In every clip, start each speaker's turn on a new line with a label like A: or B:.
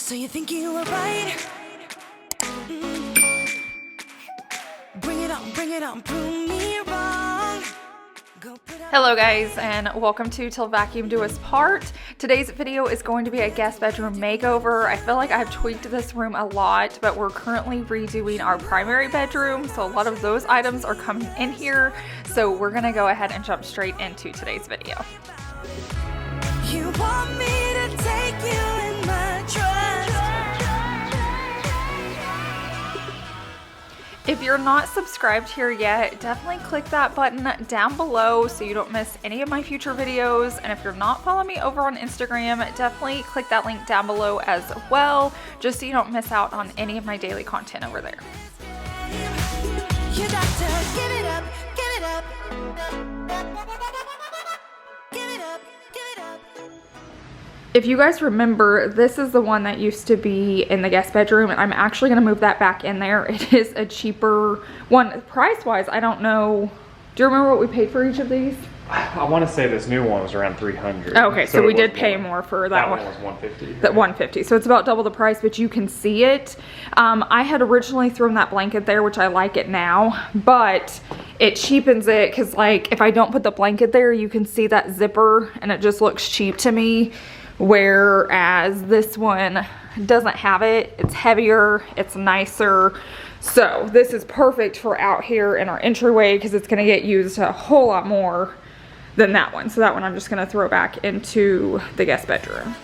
A: So you think you were right? Bring it on, prove me wrong.
B: Hello guys, and welcome to Till Vacuum Do Us Part. Today's video is going to be a guest bedroom makeover. I feel like I've tweaked this room a lot, but we're currently redoing our primary bedroom, so a lot of those items are coming in here. So we're gonna go ahead and jump straight into today's video.
A: You want me to take you in my trust.
B: If you're not subscribed here yet, definitely click that button down below so you don't miss any of my future videos. And if you're not following me over on Instagram, definitely click that link down below as well, just so you don't miss out on any of my daily content over there.
A: You got to give it up, give it up. Give it up, give it up.
B: If you guys remember, this is the one that used to be in the guest bedroom, and I'm actually going to move that back in there. It is a cheaper one. Price-wise, I don't know. Do you remember what we paid for each of these?
C: I want to say this new one was around $300.
B: Okay, so we did pay more for that one.
C: That one was $150.
B: That $150. So it's about double the price, but you can see it. I had originally thrown that blanket there, which I like it now, but it cheapens it because, like, if I don't put the blanket there, you can see that zipper, and it just looks cheap to me. Whereas this one doesn't have it. It's heavier, it's nicer. So this is perfect for out here in our entryway because it's going to get used a whole lot more than that one. So that one I'm just going to throw back into the guest bedroom.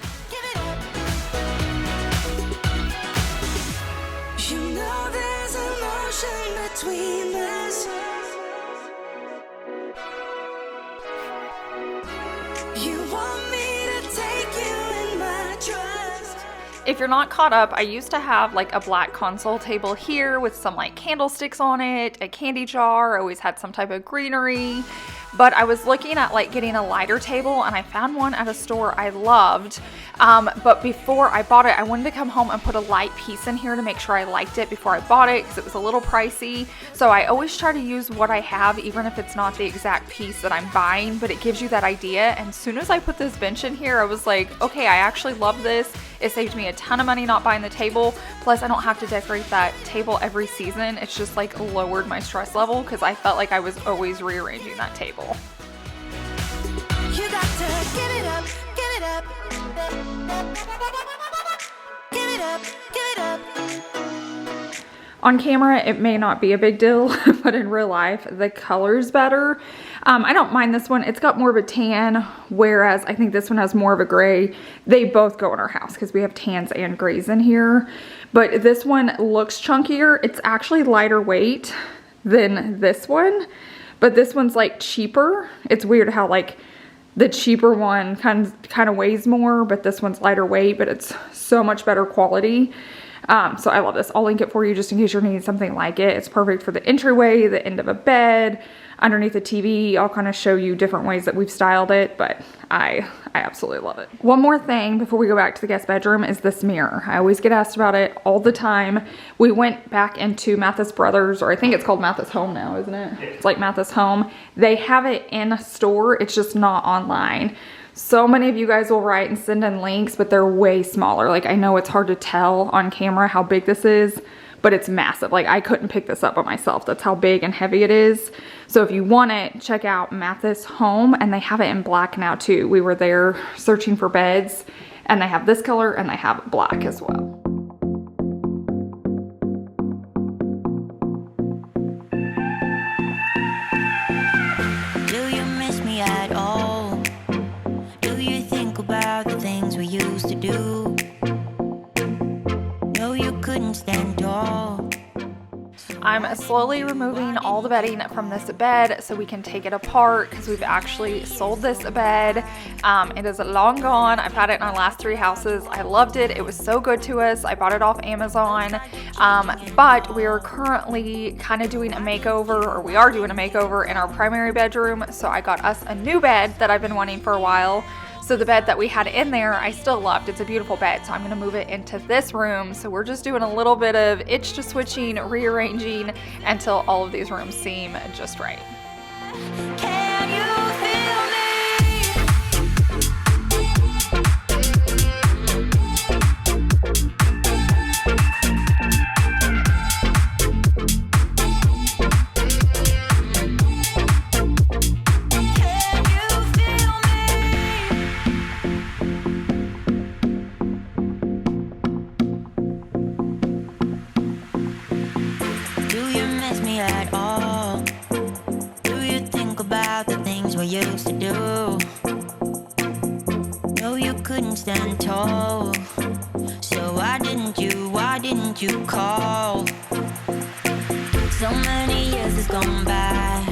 A: You know there's emotion between us. You want me to take you in my trust.
B: If you're not caught up, I used to have like a black console table here with some like candlesticks on it, a candy jar, I always had some type of greenery. But I was looking at like getting a lighter table, and I found one at a store I loved. But before I bought it, I wanted to come home and put a light piece in here to make sure I liked it before I bought it because it was a little pricey. So I always try to use what I have, even if it's not the exact piece that I'm buying, but it gives you that idea. And as soon as I put this bench in here, I was like, okay, I actually love this. It saved me a ton of money not buying the table. Plus I don't have to decorate that table every season. It's just like lowered my stress level because I felt like I was always rearranging that table.
A: You got to give it up, give it up. Give it up, give it up.
B: On camera, it may not be a big deal, but in real life, the color's better. I don't mind this one. It's got more of a tan, whereas I think this one has more of a gray. They both go in our house because we have tans and grays in here. But this one looks chunkier. It's actually lighter weight than this one, but this one's like cheaper. It's weird how like the cheaper one kind of weighs more, but this one's lighter weight, but it's so much better quality. So I love this. I'll link it for you just in case you're needing something like it. It's perfect for the entryway, the end of a bed, underneath the TV. I'll kind of show you different ways that we've styled it, but I absolutely love it. One more thing before we go back to the guest bedroom is this mirror. I always get asked about it all the time. We went back into Mathis Brothers, or I think it's called Mathis Home now, isn't it? It's like Mathis Home. They have it in a store. It's just not online. So many of you guys will write and send in links, but they're way smaller. Like, I know it's hard to tell on camera how big this is, but it's massive. Like, I couldn't pick this up by myself. That's how big and heavy it is. So if you want it, check out Mathis Home, and they have it in black now too. We were there searching for beds, and they have this color and they have black as well.
D: Do you miss me at all? Do you think about the things we used to do? No, you couldn't stand tall.
B: I'm slowly removing all the bedding from this bed so we can take it apart because we've actually sold this bed. It is long gone. I've had it in our last 3 houses. I loved it. It was so good to us. I bought it off Amazon. But we are currently kind of doing a makeover, or we are doing a makeover in our primary bedroom. So I got us a new bed that I've been wanting for a while. So the bed that we had in there, I still loved. It's a beautiful bed, so I'm gonna move it into this room. So we're just doing a little bit of itch to switching, rearranging until all of these rooms seem just right.
A: Can you feel me?
D: used to do. No, you couldn't stand tall. So why didn't you call? So many years has gone by,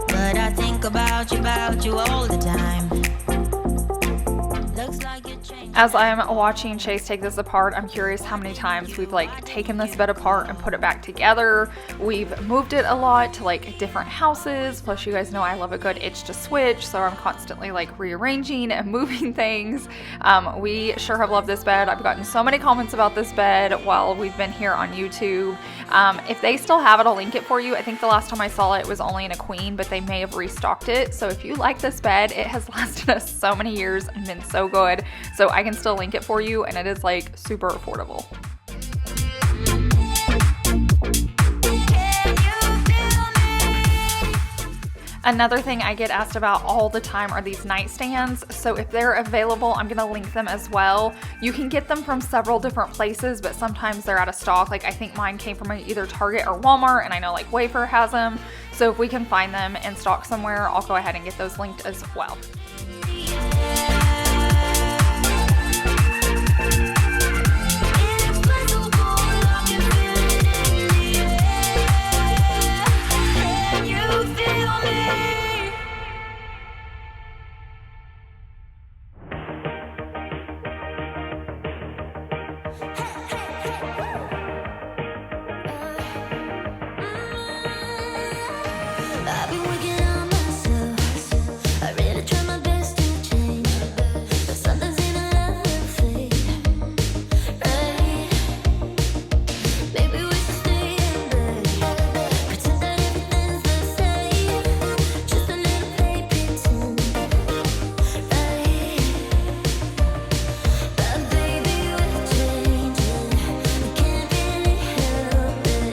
D: but I think about you all the time. Looks like you changed.
B: As I'm watching Chase take this apart, I'm curious how many times we've like taken this bed apart and put it back together. We've moved it a lot to like different houses. Plus, you guys know I love a good itch to switch, so I'm constantly like rearranging and moving things. We sure have loved this bed. I've gotten so many comments about this bed while we've been here on YouTube. If they still have it, I'll link it for you. I think the last time I saw it was only in a queen, but they may have restocked it. So if you like this bed, it has lasted us so many years and been so good. So I can still link it for you, and it is like super affordable. Another thing I get asked about all the time are these nightstands. So if they're available, I'm gonna link them as well. You can get them from several different places, but sometimes they're out of stock. Like I think mine came from either Target or Walmart, and I know like Wayfair has them. So if we can find them in stock somewhere, I'll go ahead and get those linked as well.
A: I've been working on myself. I really try my best to change, but sometimes in love fade. Right? Maybe we should stay in bed, pretend that everything's the same. Just a little play pretend. Right? But baby, we're changing. We can't really help it.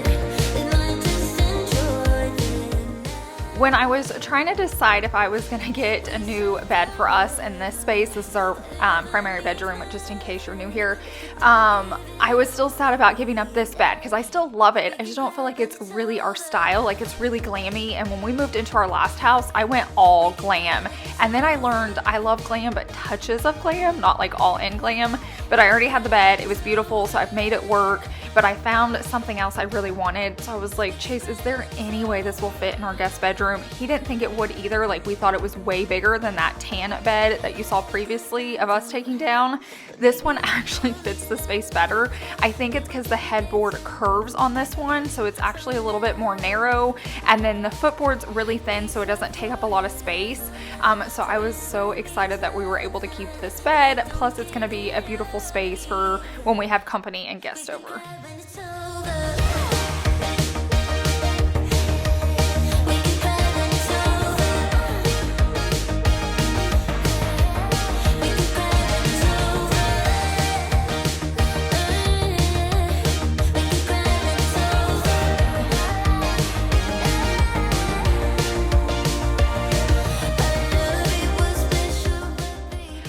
A: We might just enjoy this.
B: When I was trying to decide if I was going to get a new bed for us in this space, this is our primary bedroom, but just in case you're new here, I was still sad about giving up this bed because I still love it. I just don't feel like it's really our style. Like it's really glammy. And when we moved into our last house, I went all glam. And then I learned I love glam, but touches of glam, not like all in glam. But I already had the bed. It was beautiful, so I've made it work. But I found something else I really wanted. So I was like, Chase, is there any way this will fit in our guest bedroom? He didn't think it would either. Like we thought it was way bigger than that tan bed that you saw previously of us taking down. This one actually fits the space better. I think it's because the headboard curves on this one, so it's actually a little bit more narrow. And then the footboard's really thin, so it doesn't take up a lot of space. So I was so excited that we were able to keep this bed. Plus it's gonna be a beautiful space for when we have company and guests over.
A: When it's over, we can cry when it's over. We can cry when it's over. We can cry when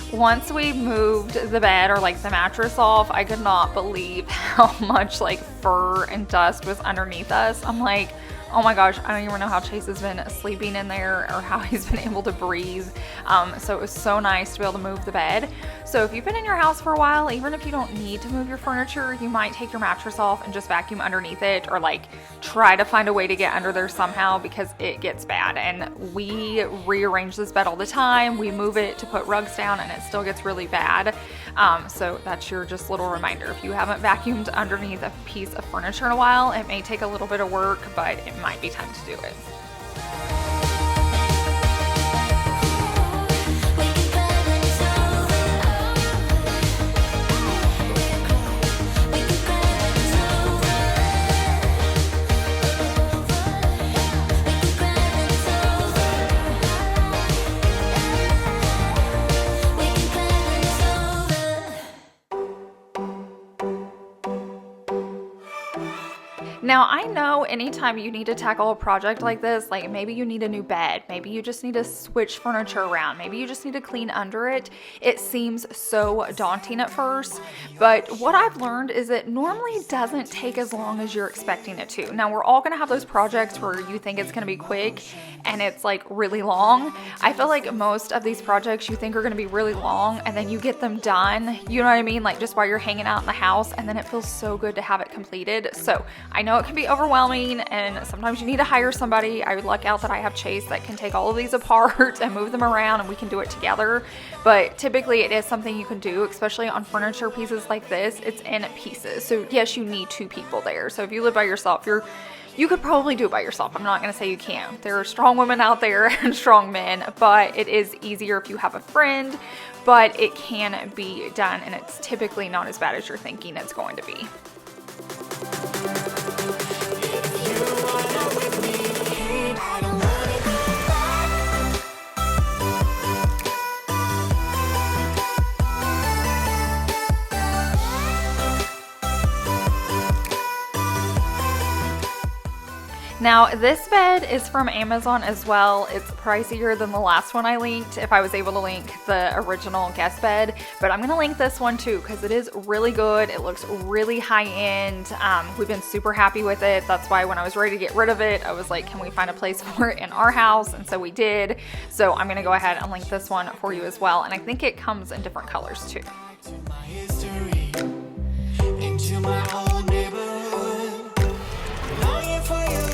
A: it's
B: Once we moved the bed or like the mattress off, I could not believe how much like fur and dust was underneath us. I'm like, oh my gosh, I don't even know how Chase has been sleeping in there or how he's been able to breathe. So it was so nice to be able to move the bed. So if you've been in your house for a while, even if you don't need to move your furniture, you might take your mattress off and just vacuum underneath it, or like try to find a way to get under there somehow, because it gets bad. And we rearrange this bed all the time. We move it to put rugs down and it still gets really bad. So that's your just little reminder. If you haven't vacuumed underneath a piece of furniture in a while, it may take a little bit of work, but it might be time to do it. Now, I know anytime you need to tackle a project like this, like maybe you need a new bed, maybe you just need to switch furniture around, maybe you just need to clean under it, it seems so daunting at first. But what I've learned is it normally doesn't take as long as you're expecting it to. Now, we're all going to have those projects where you think it's going to be quick and it's like really long. I feel like most of these projects you think are going to be really long and then you get them done, you know what I mean? Like just while you're hanging out in the house, and then it feels so good to have it completed. So I know it can be overwhelming and sometimes you need to hire somebody. I luck out that I have Chase that can take all of these apart and move them around and we can do it together. But typically it is something you can do, especially on furniture pieces like this. It's in pieces. So yes, you need 2 people there. So if you live by yourself, you could probably do it by yourself. I'm not going to say you can't. There are strong women out there and strong men, but it is easier if you have a friend, but it can be done and it's typically not as bad as you're thinking it's going to be. Now, this bed is from Amazon as well. It's pricier than the last one I linked, if I was able to link the original guest bed, but I'm gonna link this one too because it is really good. It looks really high end. We've been super happy with it. That's why when I was ready to get rid of it, I was like, can we find a place for it in our house? And so we did. So I'm gonna go ahead and link this one for you as well. And I think it comes in different colors too.
E: Into my old neighborhood, longing for you.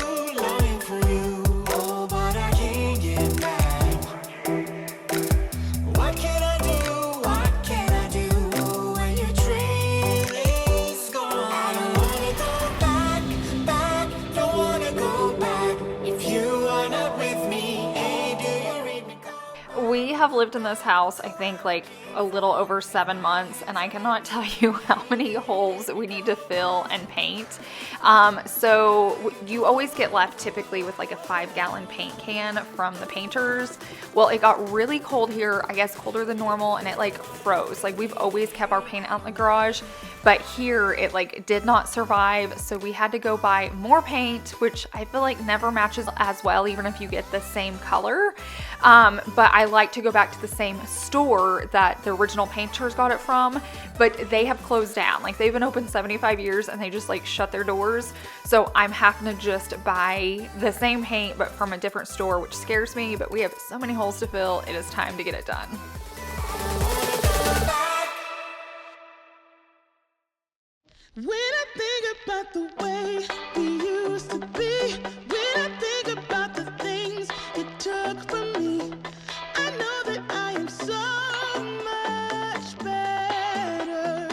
B: We have lived in this house, I think like a little over 7 months, and I cannot tell you how many holes we need to fill and paint. So you always get left typically with like a 5-gallon paint can from the painters. Well, it got really cold here, I guess colder than normal, and it like froze. Like we've always kept our paint out in the garage, but here it like did not survive. So we had to go buy more paint, which I feel like never matches as well, even if you get the same color. But I like to go back to the same store that the original painters got it from, but they have closed down. Like they've been open 75 years and they just like shut their doors. So I'm having to just buy the same paint, but from a different store, which scares me, but we have so many holes to fill. It is time to get it done.
E: When I think about the way we used to be, when I think about the things you took from me, I know that I am so much better.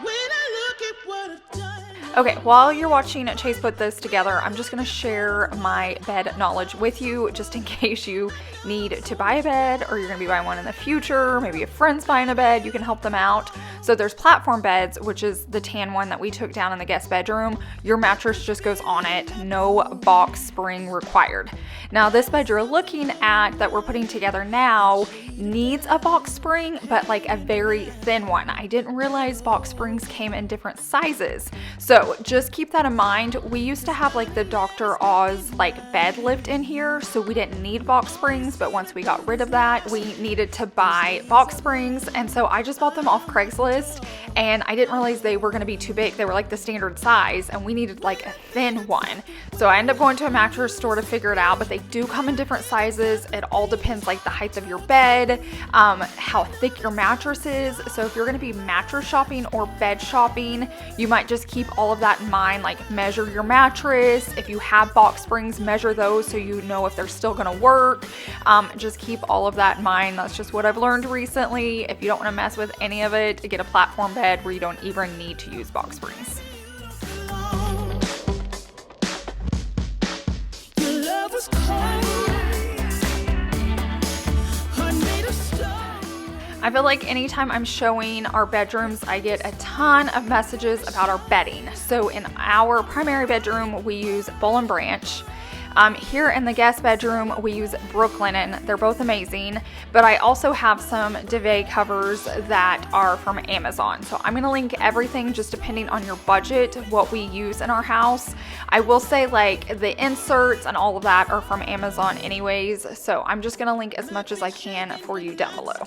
E: When I look at what I've done.
B: Okay, while you're watching Chase put this together, I'm just gonna share my bed knowledge with you, just in case you need to buy a bed or you're gonna be buying one in the future. Maybe a friend's buying a bed, you can help them out. So there's platform beds, which is the tan one that we took down in the guest bedroom. Your mattress just goes on it, no box spring required. Now this bed you're looking at that we're putting together now needs a box spring, but like a very thin one. I didn't realize box springs came in different sizes. So just keep that in mind. We used to have like the Dr. Oz like bed lift in here, so we didn't need box springs, but once we got rid of that, we needed to buy box springs. And so I just bought them off Craigslist, and I didn't realize they were gonna be too big. They were like the standard size, and we needed like a thin one. So I ended up going to a mattress store to figure it out, but they do come in different sizes. It all depends like the height of your bed, how thick your mattress is. So if you're gonna be mattress shopping or bed shopping, you might just keep all of that in mind, like measure your mattress. If you have box springs, measure those so you know if they're still gonna work. Just keep all of that in mind. That's just what I've learned recently. If you don't wanna mess with any of it, get a platform bed where you don't even need to use box springs. I feel like anytime I'm showing our bedrooms, I get a ton of messages about our bedding. So in our primary bedroom, we use Boll and Branch. Here in the guest bedroom, we use Brooklinen. They're both amazing, but I also have some duvet covers that are from Amazon. So I'm gonna link everything just depending on your budget, what we use in our house. I will say like the inserts and all of that are from Amazon anyways. So I'm just gonna link as much as I can for you down below.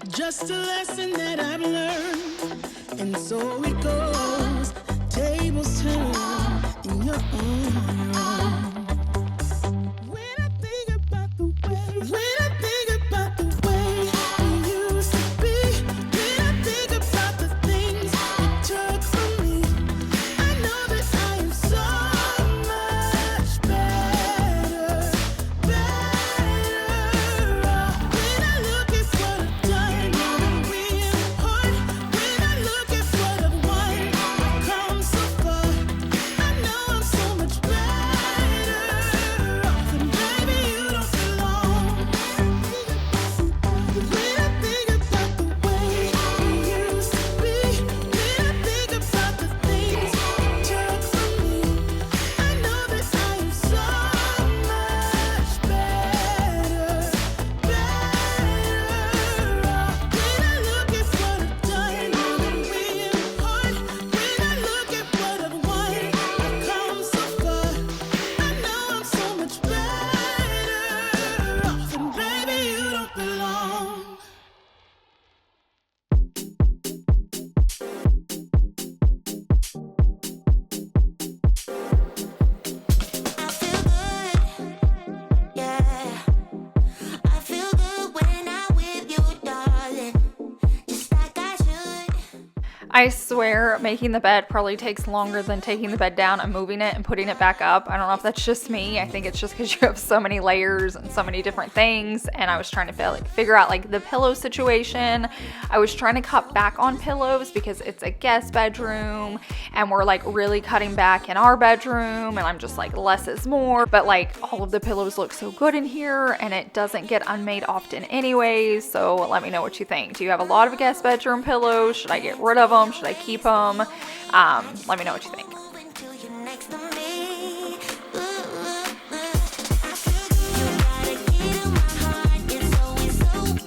E: Just a lesson that I've learned, and so it goes. Tables turn in your own. When I think about the way we used to be, when I think about the things it took from me, I know that I am so much better. When I look at what I've done, moving real hard. When I look at what I've won, I've come so far. I know I'm so much better off, and baby, you don't belong. When I think about the way we used to be, when I think about the things it took from me, I know that I am so much better off. When I look at what I've done, moving real hard. When I look at what I've won, I've come so far. I know I'm so much better off, and baby, you don't belong.
A: I feel good, yeah. I feel good when I'm with you, darling. Just like I should.
B: I swear making the bed probably takes longer than taking the bed down and moving it and putting it back up. I don't know if that's just me. I think it's just because you have so many layers and so many different things, and I was trying to figure out like the pillow situation. I was trying to cut back on pillows because it's a guest bedroom and we're like really cutting back in our bedroom, and I'm just like less is more, but like all of the pillows look so good in here and it doesn't get unmade often anyways. So let me know what you think. Do you have a lot of guest bedroom pillows? Should I get rid of them? Should I keep them? Let me know what you think.
A: Until you're next to me. I feel good. You got a key to my heart. It's always open.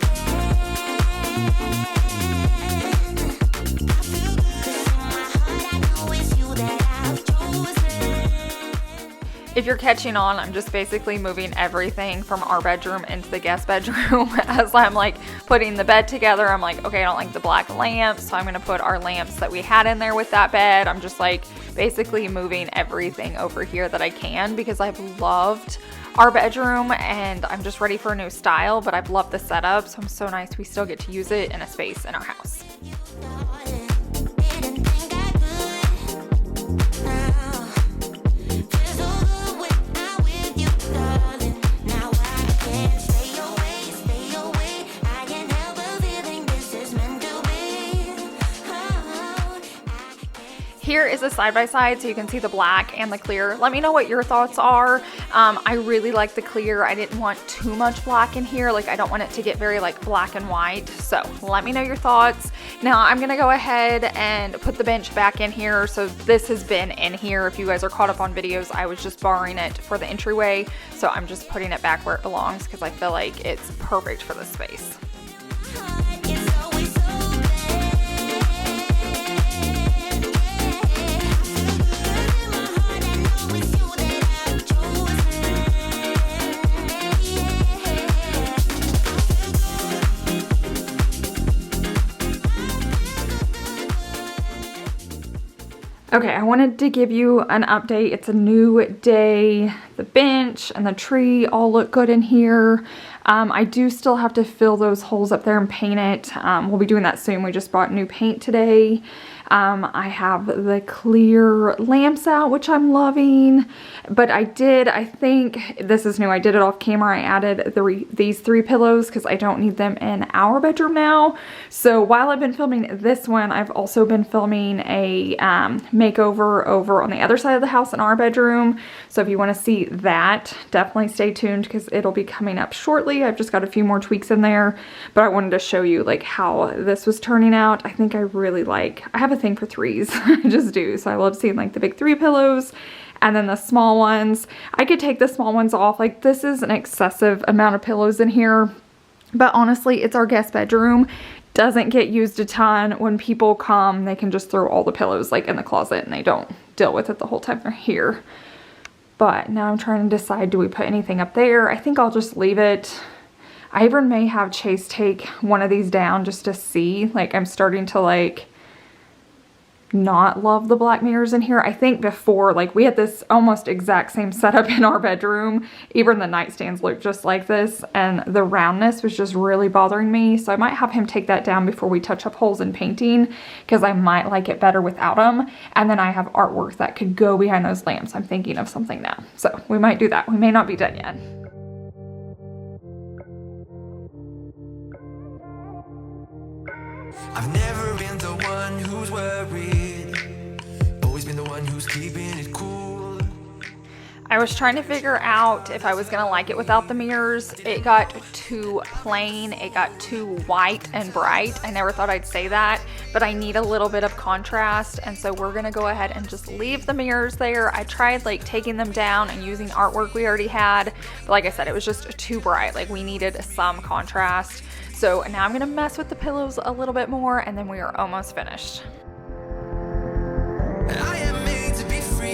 A: I feel good. 'Cause in my heart I know it's you that I've chosen.
B: If you're catching on, I'm just basically moving everything from our bedroom into the guest bedroom. As I'm like putting the bed together, I'm like, okay, I don't like the black lamps, so I'm gonna put our lamps that we had in there with that bed. I'm just like basically moving everything over here that I can because I've loved our bedroom and I'm just ready for a new style, but I've loved the setup, so I'm so nice we still get to use it in a space in our house.
A: Didn't think I could. Now feels so good when I'm with you, darling. Now I can't stay away. I can't help but feeling this is meant to be. Oh,
B: Here is a side-by-side so you can see the black and the clear. Let me know what your thoughts are. I really like the clear. I didn't want too much black in here. Like I don't want it to get very like black and white. So let me know your thoughts. Now I'm gonna go ahead and put the bench back in here. So this has been in here. If you guys are caught up on videos, I was just borrowing it for the entryway. So I'm just putting it back where it belongs because I feel like it's perfect for this space.
A: heart is always open. In my heart I know it's you that I've chosen.
B: Okay, I wanted to give you an update. It's a new day. The bench and the tree all look good in here. I do still have to fill those holes up there and paint it. We'll be doing that soon. We just bought new paint today. I have the clear lamps out, which I'm loving. But I think this is new. I did it off camera. I added these 3 pillows because I don't need them in our bedroom now. So while I've been filming this one, I've also been filming a makeover over on the other side of the house in our bedroom. So if you want to see that, definitely stay tuned because it'll be coming up shortly. I've just got a few more tweaks in there, but I wanted to show you like how this was turning out. I have a thing for 3s. I just do. So I love seeing like the big 3 pillows And then the small ones, I could take the small ones off. Like, this is an excessive amount of pillows in here. But honestly, it's our guest bedroom. Doesn't get used a ton. When people come, they can just throw all the pillows like in the closet and they don't deal with it the whole time they're here. But now I'm trying to decide, do we put anything up there? I think I'll just leave it. I even may have Chase take one of these down just to see. Like, I'm starting to like not love the black mirrors in here. I think before, like, we had this almost exact same setup in our bedroom. Even the nightstands look just like this, and the roundness was just really bothering me. So I might have him take that down before we touch up holes in painting, because I might like it better without them. And then I have artwork that could go behind those lamps. I'm thinking of something now, so we might do that. We may not be done yet.
F: I've never been the one who's worried, always been the one who's keeping it cool.
B: I was trying to figure out if I was gonna like it without the mirrors. It got too plain, it got too white and bright. I never thought I'd say that, but I need a little bit of contrast, and so we're gonna go ahead and just leave the mirrors there. I tried like taking them down and using artwork we already had, but like I said, it was just too bright. Like, we needed some contrast. So now I'm gonna mess with the pillows a little bit more, and then we are almost finished.
F: I am made to be free.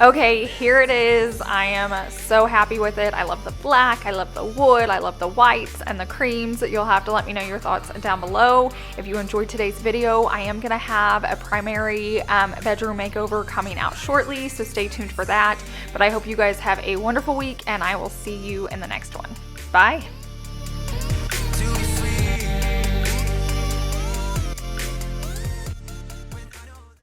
B: Okay, here it is. I am so happy with it. I love the black, I love the wood, I love the whites and the creams. You'll have to let me know your thoughts down below. If you enjoyed today's video, I am gonna have a primary bedroom makeover coming out shortly, so stay tuned for that. But I hope you guys have a wonderful week, and I will see you in the next one. Bye.